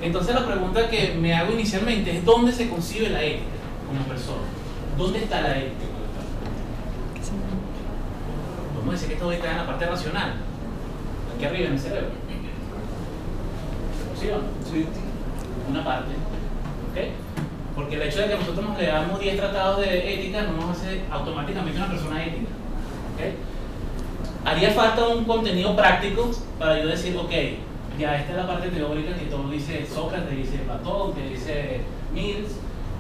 Entonces la pregunta que me hago inicialmente es ¿dónde se concibe la ética como persona? ¿Dónde está la ética? Vamos a decir que esto está en la parte racional, aquí arriba en el cerebro. ¿Sí o no? Sí. Una parte, ¿ok? Porque el hecho de que nosotros nos leamos 10 tratados de ética no nos hace automáticamente una persona ética, ¿ok? Haría falta un contenido práctico para yo decir, ok, ya esta es la parte teórica que todo dice Sócrates, dice Platón, que dice Mills.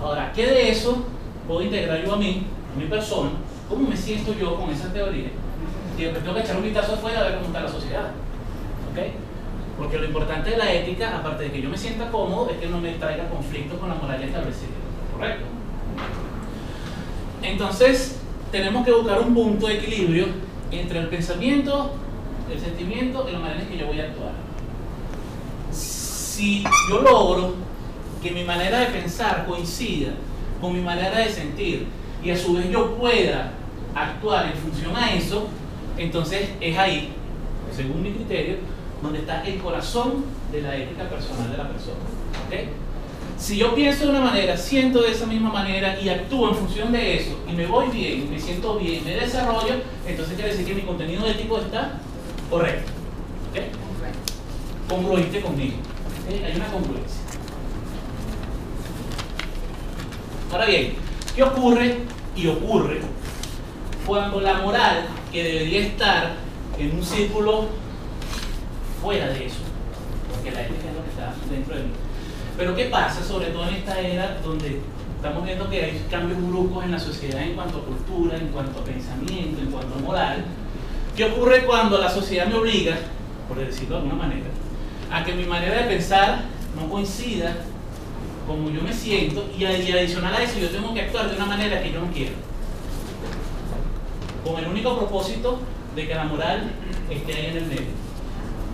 Ahora, ¿qué de eso puedo integrar yo a mí, a mi persona? ¿Cómo me siento yo con esa teoría? Y después tengo que echar un vistazo afuera a ver cómo está la sociedad, ¿ok? Porque lo importante de la ética, aparte de que yo me sienta cómodo, es que no me traiga conflictos con la moral ya establecida, ¿correcto? Entonces, tenemos que buscar un punto de equilibrio entre el pensamiento, el sentimiento y la manera en que yo voy a actuar. Si yo logro que mi manera de pensar coincida con mi manera de sentir y a su vez yo pueda actuar en función a eso, entonces es ahí, según mi criterio, donde está el corazón de la ética personal de la persona, ¿okay? Si yo pienso de una manera, siento de esa misma manera y actúo en función de eso y me voy bien, me siento bien, me desarrollo, entonces quiere decir que mi contenido ético está correcto, ¿okay? Congruente conmigo, ¿okay? Hay una congruencia. Ahora bien, ¿qué ocurre? Y ocurre cuando la moral, que debería estar en un círculo fuera de eso, porque la ética es lo que está dentro de mí. Pero ¿qué pasa? Sobre todo en esta era donde estamos viendo que hay cambios bruscos en la sociedad en cuanto a cultura, en cuanto a pensamiento, en cuanto a moral. ¿Qué ocurre cuando la sociedad me obliga, por decirlo de alguna manera, a que mi manera de pensar no coincida como yo me siento y adicional a eso yo tengo que actuar de una manera que yo no quiero? Con el único propósito de que la moral esté ahí en el medio.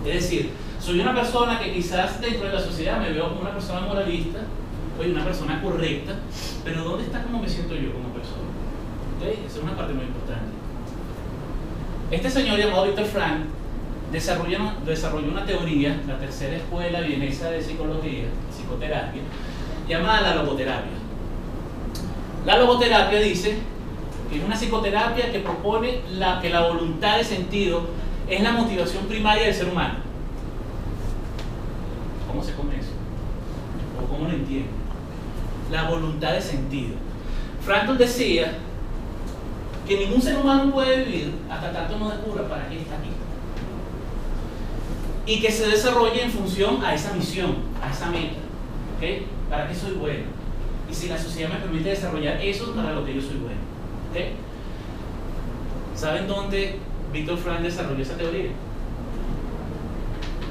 Es decir, soy una persona que quizás dentro de la sociedad me veo como una persona moralista, soy una persona correcta, pero ¿dónde está cómo me siento yo como persona? ¿Okay? Esa es una parte muy importante. Este señor llamado Viktor Frankl desarrolló una teoría, la tercera escuela vienesa de psicología, psicoterapia, llamada la logoterapia. La logoterapia dice que es una psicoterapia que propone que la voluntad de sentido es la motivación primaria del ser humano. ¿Cómo se come eso? ¿O cómo lo entiende? La voluntad de sentido. Frankl decía que ningún ser humano puede vivir hasta tanto no descubra para qué está aquí. Y que se desarrolle en función a esa misión, a esa meta. ¿Okay? ¿Para qué soy bueno? Y si la sociedad me permite desarrollar eso, para lo que yo soy bueno. ¿Okay? ¿Saben dónde Viktor Frankl desarrolló esa teoría?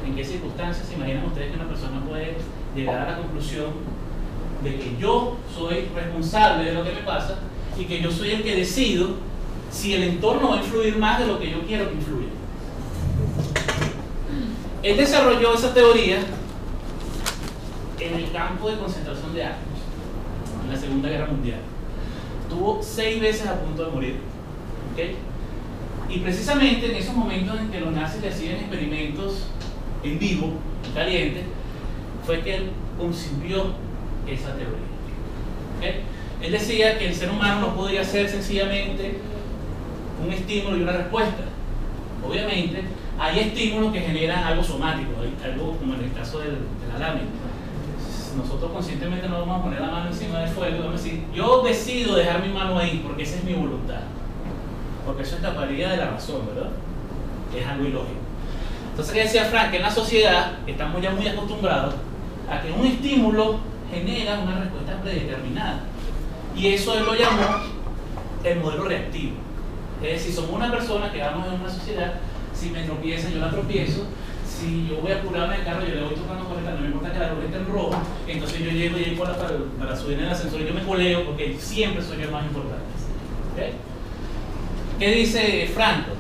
¿En qué circunstancias se imaginan ustedes que una persona puede llegar a la conclusión de que yo soy responsable de lo que me pasa y que yo soy el que decido si el entorno va a influir más de lo que yo quiero que influya? Él desarrolló esa teoría en el campo de concentración de Auschwitz, en la Segunda Guerra Mundial. Estuvo 6 veces a punto de morir, ¿okay? Y precisamente en esos momentos en que los nazis le hacían experimentos en vivo, en caliente, fue que él concibió esa teoría, ¿okay? Él decía que el ser humano no podía ser sencillamente un estímulo y una respuesta. Obviamente hay estímulos que generan algo somático, algo como en el caso de la lámina. Nosotros conscientemente no vamos a poner la mano encima del fuego y vamos a decir, yo decido dejar mi mano ahí porque esa es mi voluntad, porque eso escaparía de la razón, ¿verdad? Es algo ilógico. Entonces, ¿qué decía Frank? Que en la sociedad estamos ya muy acostumbrados a que un estímulo genera una respuesta predeterminada, y eso él lo llamó el modelo reactivo. Es decir, somos una persona que vamos en una sociedad, si me tropiezan yo la tropiezo, si yo voy a apurarme el carro, yo le voy tocando por el carro, no me importa que la luz esté en rojo, entonces yo llego y ahí para subir en el ascensor y yo me coleo porque siempre soy yo el más importante. ¿Okay? ¿Qué dice Frankl?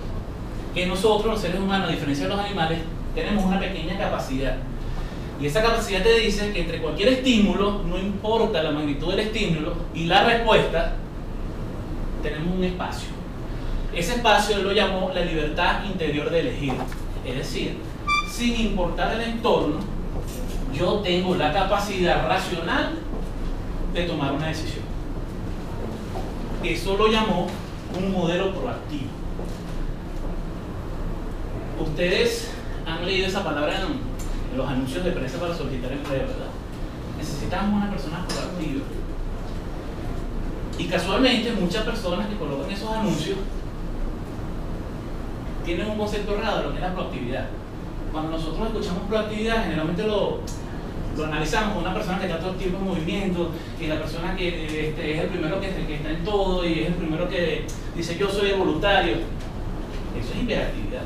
Que nosotros, los seres humanos, a diferencia de los animales, tenemos una pequeña capacidad. Y esa capacidad te dice que entre cualquier estímulo, no importa la magnitud del estímulo y la respuesta, tenemos un espacio. Ese espacio él lo llamó la libertad interior de elegir. Es decir, sin importar el entorno, yo tengo la capacidad racional de tomar una decisión. Eso lo llamó un modelo proactivo. Ustedes han leído esa palabra en los anuncios de prensa para solicitar empleo, ¿verdad? Necesitamos una persona proactiva. Y casualmente muchas personas que colocan esos anuncios tienen un concepto errado de lo que es la proactividad. Cuando nosotros escuchamos proactividad, generalmente lo analizamos con una persona que está todo el tiempo en movimiento, y la persona que es el primero que está en todo y es el primero que dice yo soy el voluntario. Eso es hiperactividad.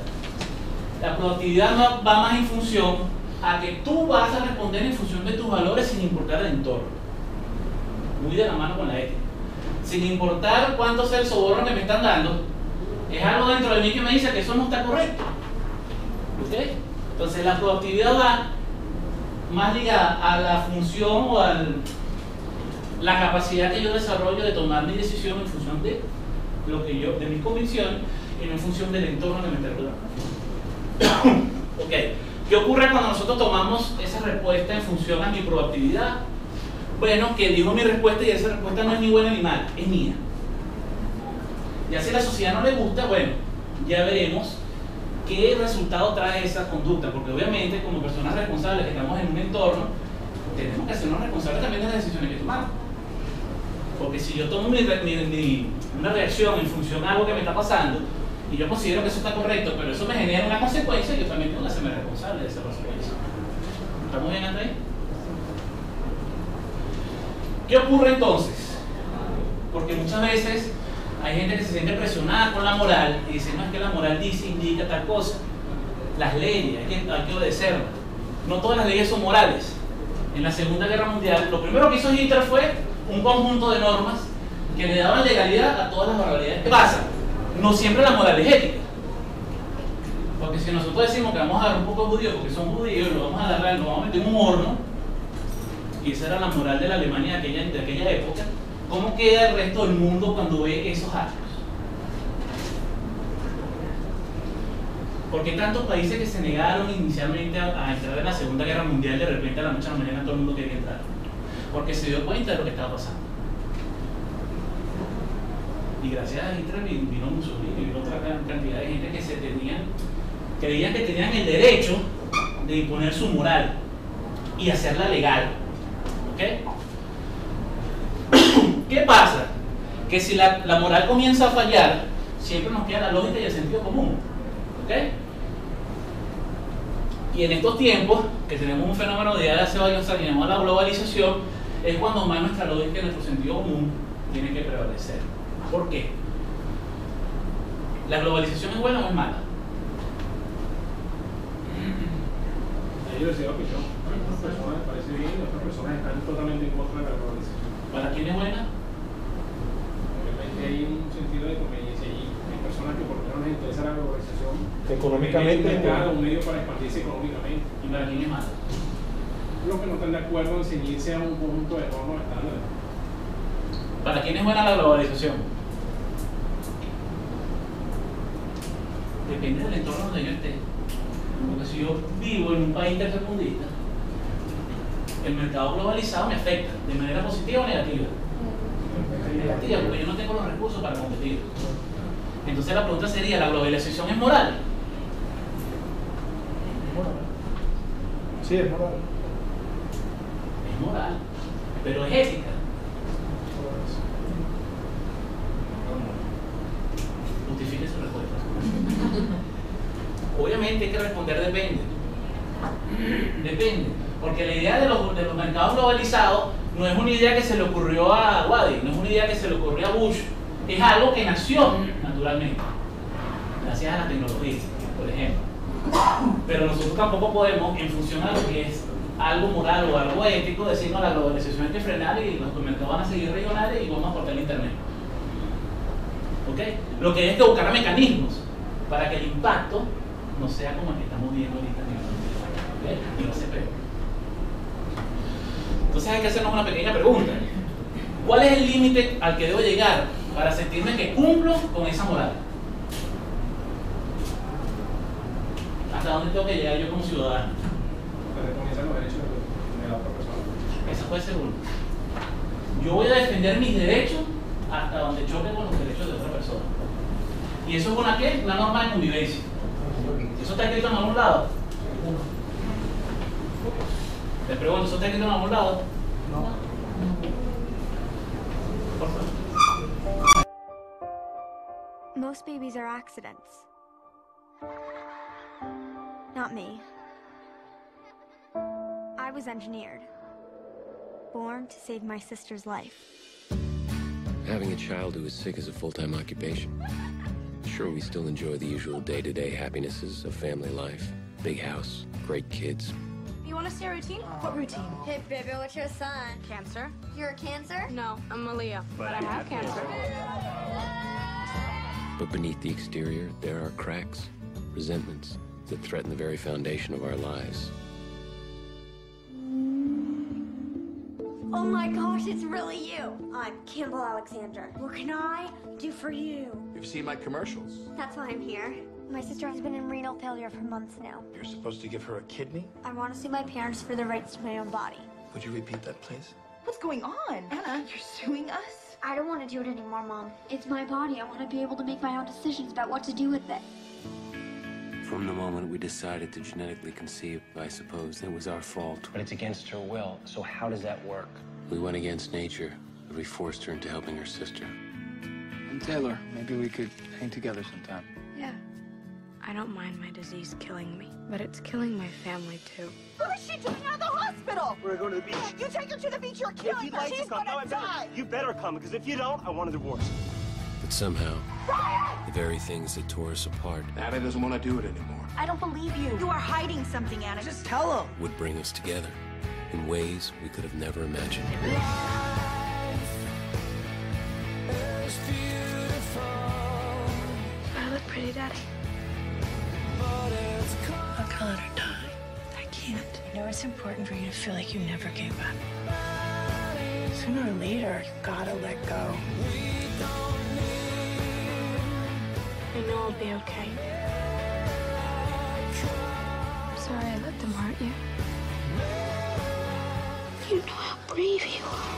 La proactividad va más en función a que tú vas a responder en función de tus valores sin importar el entorno. Muy de la mano con la ética. Sin importar cuánto sea el soborno que me están dando, es algo dentro de mí que me dice que eso no está correcto. ¿Ok? Entonces la proactividad va más ligada a la función o a la capacidad que yo desarrollo de tomar mi decisión en función de lo que yo, de mis convicciones, y no en función del entorno que me está rodeando. Ok, ¿qué ocurre cuando nosotros tomamos esa respuesta en función a mi proactividad? Bueno, que digo mi respuesta y esa respuesta no es ni buena ni mala, es mía. Ya si a la sociedad no le gusta, bueno, ya veremos qué resultado trae esa conducta, porque obviamente como personas responsables que estamos en un entorno, tenemos que hacernos responsables también de las decisiones que tomamos. Porque si yo tomo una reacción en función a algo que me está pasando, y yo considero que eso está correcto, pero eso me genera una consecuencia, yo también tengo que hacerme responsable de esa consecuencia. ¿Estamos bien hasta ahí? ¿Qué ocurre entonces? Porque muchas veces hay gente que se siente presionada con la moral y dice, no, es que la moral dice, indica tal cosa. Las leyes, hay que obedecerlas. No todas las leyes son morales. En la Segunda Guerra Mundial, lo primero que hizo Hitler fue un conjunto de normas que le daban legalidad a todas las barbaridades. ¿Qué pasa? No siempre la moral es ética. Porque si nosotros decimos que vamos a dar un poco judíos porque son judíos, lo vamos a agarrar, lo vamos a meter en un horno, y esa era la moral de la Alemania de aquella época, ¿cómo queda el resto del mundo cuando ve esos actos? ¿Por qué tantos países que se negaron inicialmente a entrar en la Segunda Guerra Mundial, de repente a la noche a la mañana todo el mundo quería entrar? Porque se dio cuenta de lo que estaba pasando. Y gracias a Hitler vino Mussolini, vino otra cantidad de gente que creían que tenían el derecho de imponer su moral y hacerla legal. ¿Ok? ¿Qué pasa? Que si la moral comienza a fallar, siempre nos queda la lógica y el sentido común. ¿Ok? Y en estos tiempos, que tenemos un fenómeno de hace varios años llamado la globalización, es cuando más nuestra lógica y nuestro sentido común tienen que prevalecer. ¿Por qué? ¿La globalización es buena o es mala? Hay diversidad de opinión. Para algunas personas les parece bien y otras personas están totalmente en contra de la globalización. ¿Para quién es buena? Obviamente hay un sentido de conveniencia y hay personas que por lo menos les interesa la globalización Económicamente. es un mercado, un medio para expandirse económicamente. ¿Y para quién es mala? Los que no están de acuerdo en ceñirse a un conjunto de normas estándares. ¿Para quién es buena la globalización? Depende del entorno donde yo esté. Porque si yo vivo en un país tercermundista, el mercado globalizado me afecta de manera positiva o negativa. Negativa, porque yo no tengo los recursos para competir. Entonces la pregunta sería, ¿la globalización es moral? Sí, es moral. Es moral, pero es ética. Justifique su respuesta. Obviamente hay que responder depende. Depende. Porque la idea de los mercados globalizados no es una idea que se le ocurrió a Wadi, no es una idea que se le ocurrió a Bush. Es algo que nació naturalmente, gracias a la tecnología, por ejemplo. Pero nosotros tampoco podemos, en función a lo que es algo moral o algo ético, decir no, la globalización hay que frenar y los mercados van a seguir regionales y vamos a cortar el internet. ¿Ok? Lo que hay es que buscar mecanismos para que el impacto no sea como el que estamos viendo ahorita, ¿ok? Y no se peor. Entonces hay que hacernos una pequeña pregunta. ¿Cuál es el límite al que debo llegar para sentirme que cumplo con esa moral? ¿Hasta dónde tengo que llegar yo como ciudadano? recomienzan los derechos de la otra persona. Esa puede ser una. Yo voy a defender mis derechos hasta donde choque con los derechos de otra persona. ¿Y eso es una qué? Una norma de convivencia. ¿Eso está escrito en algún lado? Les pregunto, ¿eso está escrito en algún lado? No. Por favor. Most babies are accidents. Not me. I was engineered. Born to save my sister's life. Having a child who is sick is a full-time occupation. Sure, we still enjoy the usual day-to-day happinesses of family life. Big house, great kids. You want to see a routine? What routine? Hey, baby, what's your sign? Cancer? You're a Cancer? No, I'm a Leo, but I have cancer. But beneath the exterior, there are cracks, resentments that threaten the very foundation of our lives. Oh my gosh, it's really you. I'm Campbell Alexander. What can I do for you? You've seen my commercials. That's why I'm here. My sister has been in renal failure for months now. You're supposed to give her a kidney? I want to sue my parents for the rights to my own body. Would you repeat that, please? What's going on? Anna, you're suing us? I don't want to do it anymore, Mom. It's my body. I want to be able to make my own decisions about what to do with it. From the moment we decided to genetically conceive, I suppose it was our fault. But it's against her will, so how does that work? We went against nature, but we forced her into helping her sister. I'm Taylor. Maybe we could hang together sometime. Yeah. I don't mind my disease killing me, but it's killing my family too. What is she doing out of the hospital? We're going to the beach. You take her to the beach, you're killing her. She's gonna die. You better come, because if you don't, I want a divorce. But somehow, the very things that tore us apart Anna doesn't want to do it anymore. I don't believe you. You are hiding something, Anna. Just tell him. would bring us together in ways we could have never imagined. Do I look pretty, Daddy? I'll call it or die. I can't. You know, it's important for you to feel like you never gave up. Sooner or later, you gotta let go. I know I'll be okay. I'm sorry I let them hurt you. You know how brave you are.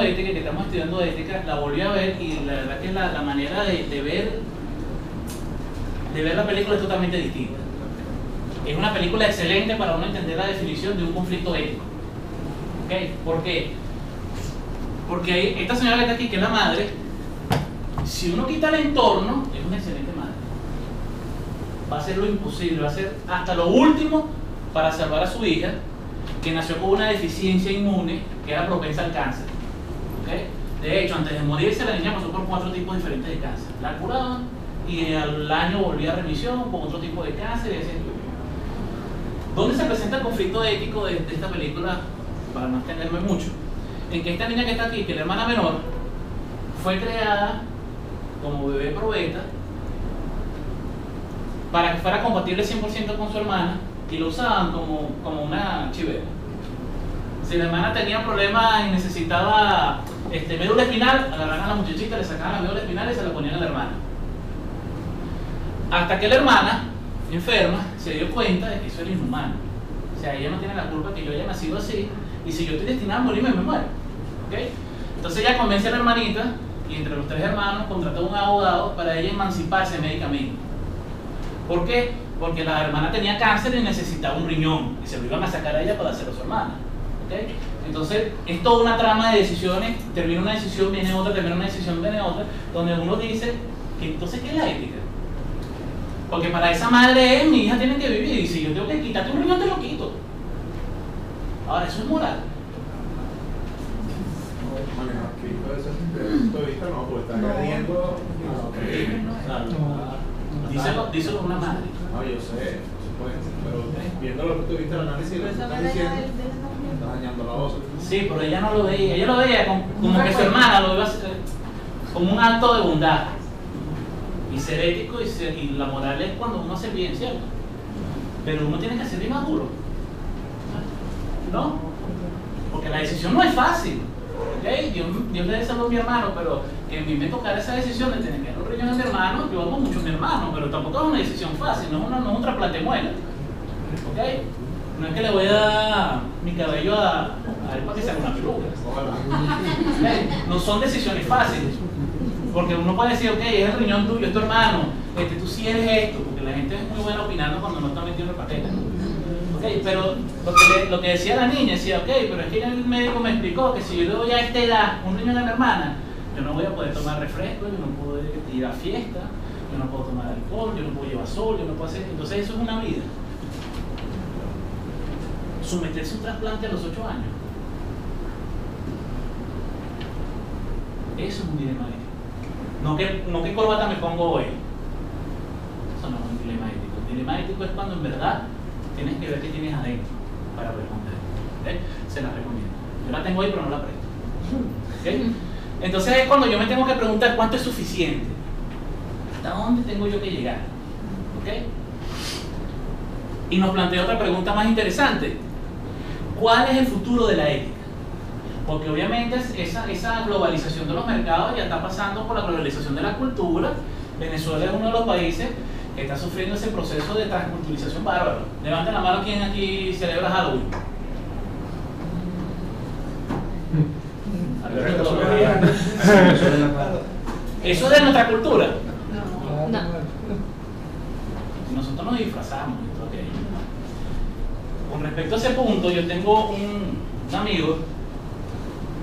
Ética, que estamos estudiando ética, la volví a ver y la verdad que la manera de ver la película es totalmente distinta. Es una película excelente para uno entender la definición de un conflicto ético. ¿Okay? ¿Por qué? Porque esta señora que está aquí, que es la madre, si uno quita el entorno, es una excelente madre. Va a hacer lo imposible, va a hacer hasta lo último para salvar a su hija, que nació con una deficiencia inmune que era propensa al cáncer. ¿Okay? De hecho, antes de morirse, la niña pasó por 4 tipos diferentes de cáncer. La curaban y al año volvía a remisión con otro tipo de cáncer y así. ¿Dónde se presenta el conflicto ético de esta película? Para no extenderme mucho. En que esta niña que está aquí, que es la hermana menor, fue creada como bebé probeta para que fuera compatible 100% con su hermana y lo usaban como una chivera. Si la hermana tenía problemas y necesitaba médula espinal, agarraban a la muchachita, le sacaban la médula espinal y se la ponían a la hermana. Hasta que la hermana, enferma, se dio cuenta de que eso era inhumano. O sea, ella no tiene la culpa que yo haya nacido así, y si yo estoy destinada a morirme, me muero. ¿Okay? Entonces ella convence a la hermanita, y entre los 3 hermanos contrató a un abogado para ella emanciparse médicamente. ¿Por qué? Porque la hermana tenía cáncer y necesitaba un riñón, y se lo iban a sacar a ella para hacerlo a su hermana. ¿Okay? Entonces es toda una trama de decisiones, termina una decisión, viene otra, termina una decisión, viene otra, donde uno dice que entonces ¿qué es la ética? Porque para esa madre mi hija tiene que vivir, y si yo tengo que quitarte un riñón, te lo quito. Ahora, eso es moral. Desde ese punto de vista no, porque está añadiendo. Díselo una madre. No, yo sé, pero viendo el punto de vista del análisis, lo que estás diciendo, estás dañando la voz. Sí, pero ella no lo veía. Ella lo veía como que su hermana lo iba a hacer como un acto de bondad. Y ser ético y la moral es cuando uno hace bien, ¿cierto? Pero uno tiene que ser bien maduro, ¿no? Porque la decisión no es fácil. ¿Okay? Dios le deseo a mi hermano, pero que a mí me tocara esa decisión de tener que dar los riñones a mi hermano. Yo amo mucho a mi hermano, pero tampoco es una decisión fácil, no es un trasplante de muela. ¿Okay? No es que le voy a dar mi cabello a él para que se haga una peluca. ¿Okay? No son decisiones fáciles. Porque uno puede decir, ok, es el riñón tuyo, es tu hermano, tú sí eres esto, porque la gente es muy buena opinando cuando no está metido en el papel. Okay, pero lo que decía la niña, decía, ok, pero es que el médico me explicó que si yo le doy a esta edad un riñón a mi hermana, yo no voy a poder tomar refresco, yo no puedo ir a fiesta, yo no puedo tomar alcohol, yo no puedo llevar sol, yo no puedo hacer... Entonces eso es una vida. Someterse a un trasplante a los 8 años. Eso es un dilema ético. No que corbata me pongo hoy. Eso no es un dilema ético. El dilema ético es cuando en verdad tienes que ver qué tienes adentro para responder. ¿Okay? Se la recomiendo. Yo la tengo hoy pero no la presto. ¿Okay? Entonces es cuando yo me tengo que preguntar cuánto es suficiente. ¿Hasta dónde tengo yo que llegar? ¿Okay? Y nos plantea otra pregunta más interesante. ¿Cuál es el futuro de la ética? Porque obviamente esa globalización de los mercados ya está pasando por la globalización de la cultura. Venezuela es uno de los países que está sufriendo ese proceso de transculturización bárbaro. Levanten la mano quien aquí celebra Halloween. ¿Eso es de nuestra cultura? No. Y nosotros nos disfrazamos y todo aquello. Con respecto a ese punto, yo tengo un amigo,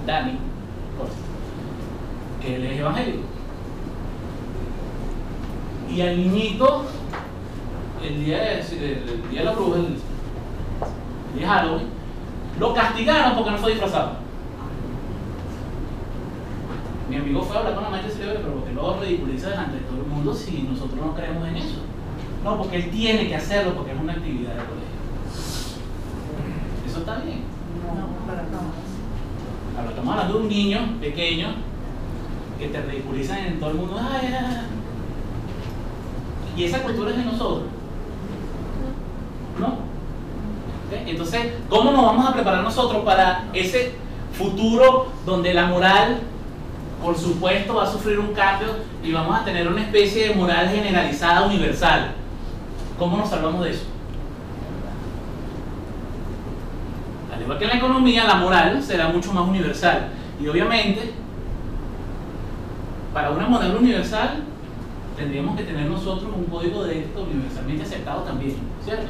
Dani, que él es evangélico. Y al niñito, el día de la bruja, el día de Halloween, lo castigaron porque no fue disfrazado. Mi amigo fue a hablar con la maestra cerebral, pero porque lo ridiculiza delante de todo el mundo si nosotros no creemos en eso. No, porque él tiene que hacerlo porque es una actividad de colegio. ¿Eso está bien? No, para nada. Ahora estamos hablando de un niño pequeño que te ridiculizan en todo el mundo. ¡Ay, ay! Y esa cultura es de nosotros. ¿No? ¿Okay? Entonces, ¿cómo nos vamos a preparar nosotros para ese futuro donde la moral, por supuesto, va a sufrir un cambio y vamos a tener una especie de moral generalizada, universal? ¿Cómo nos salvamos de eso? Al igual que en la economía, la moral será mucho más universal. Y obviamente, para una moral universal, tendríamos que tener nosotros un código de ética universalmente aceptado también, ¿cierto?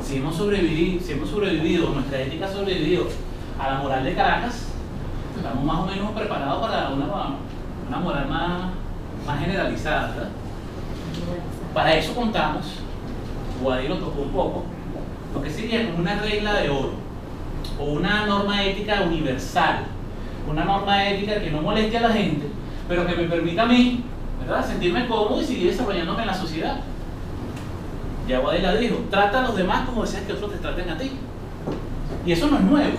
Si hemos sobrevivido, nuestra ética ha sobrevivido a la moral de Caracas, estamos más o menos preparados para una moral más generalizada, ¿verdad? Para eso contamos, Guadi lo tocó un poco, lo que sería como una regla de oro, o una norma ética universal, una norma ética que no moleste a la gente, pero que me permita a mí, ¿verdad?, sentirme cómodo y seguir desarrollándome en la sociedad. Ya Guadi la dijo, trata a los demás como deseas que otros te traten a ti. Y eso no es nuevo,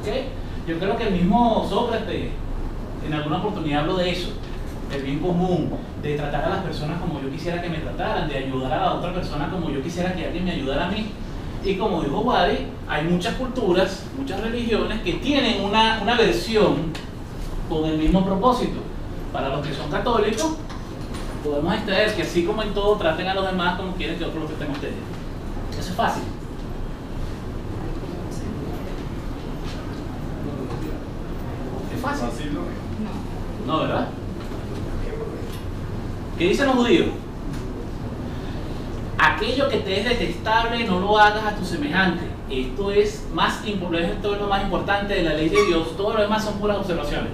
¿okay? Yo creo que el mismo Sócrates, en alguna oportunidad habló de eso, del bien común, de tratar a las personas como yo quisiera que me trataran, de ayudar a la otra persona como yo quisiera que alguien me ayudara a mí. Y como dijo Guadi, hay muchas culturas, muchas religiones que tienen una versión con el mismo propósito. Para los que son católicos, podemos extraer que así como en todo, traten a los demás como quieren que otros los traten a ustedes. Eso es fácil. ¿Es fácil? No, ¿verdad? ¿Qué dicen los judíos? Aquello que te es detestable no lo hagas a tu semejante. Esto es lo más importante de la ley de Dios. Todo lo demás son puras observaciones.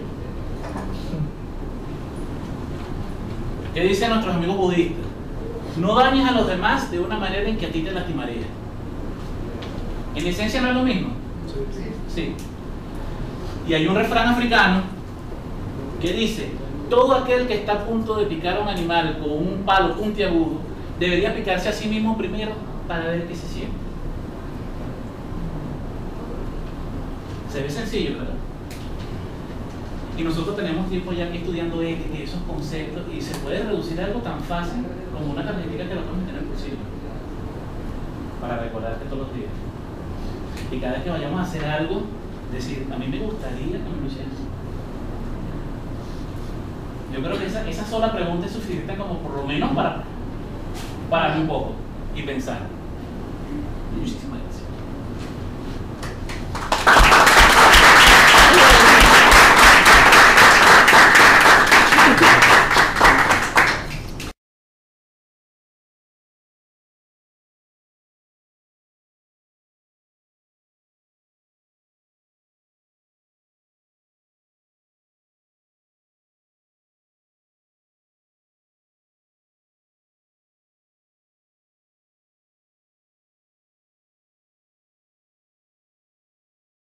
¿Qué dicen nuestros amigos budistas? No dañes a los demás de una manera en que a ti te lastimaría. En esencia no es lo mismo. Sí. Y hay un refrán africano que dice: todo aquel que está a punto de picar a un animal con un palo puntiagudo debería picarse a sí mismo primero para ver qué se siente. Se ve sencillo, ¿verdad? Y nosotros tenemos tiempo ya aquí estudiando ética y esos conceptos, y se puede reducir algo tan fácil como una tarjetita que lo podemos tener en el bolsillo para recordarte todos los días. Y cada vez que vayamos a hacer algo, decir, a mí me gustaría que me lo hicieras. Yo creo que esa sola pregunta es suficiente como por lo menos para parar un poco y pensar. Muchísimas gracias.